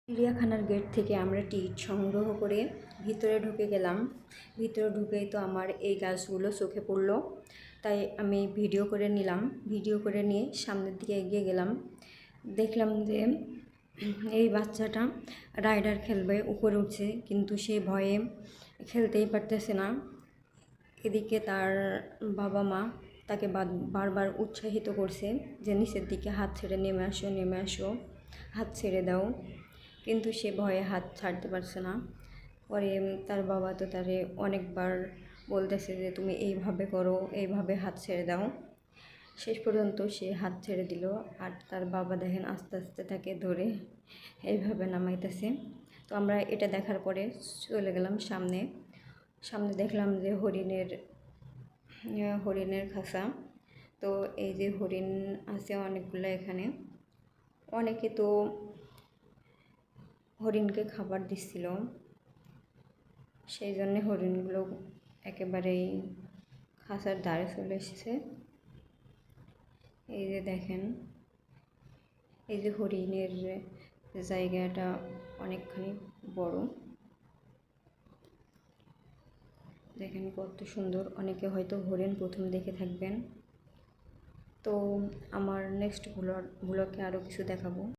চিড়িয়াখানার গেট থেকে আমরা টিকিট সংগ্রহ করে ভিতরে ঢুকে গেলাম। ভিতরে ঢুকেই তো আমার এই গাছগুলো চোখে পড়লো, তাই আমি ভিডিও করে নিলাম। ভিডিও করে নিয়ে সামনের দিকে এগিয়ে গেলাম। দেখলাম যে এই বাচ্চাটা রাইডার খেলবে, উপরে উঠছে, কিন্তু সে ভয়ে খেলতেই পারতেছে না। এদিকে তার বাবা মা তাকে বারবার উৎসাহিত করছে যে নিচের দিকে হাত ছেড়ে নেমে আসো, নেমে আসো, হাত ছেড়ে দাও, কিন্তু সে ভয়ে হাত ছাড়তে পারছে না। পরে তার বাবা তো তারে অনেকবার বলতেছে যে তুমি এইভাবে করো, এইভাবে হাত ছেড়ে দাও। শেষ পর্যন্ত সে হাত ছেড়ে দিল, আর তার বাবা দেখেন আস্তে আস্তে তাকে ধরে এইভাবে নামাইতেছে। তো আমরা এটা দেখার পরে চলে গেলাম সামনে। দেখলাম যে হরিণের খাঁচা। তো এই যে হরিণ আছে অনেকগুলো এখানে। অনেকে তো হরিণকে খাবার দিচ্ছিল, সেই জন্যে হরিণগুলো একেবারেই খাঁচার ধারে চলে এসেছে। এই যে দেখেন, এই যে হরিণের জায়গাটা অনেকখানি বড়, দেখেন কত সুন্দর। অনেকে হয়তো হরিণ প্রথম দেখে থাকবেন। তো আমার নেক্সট ব্লগে আরও কিছু দেখাবো।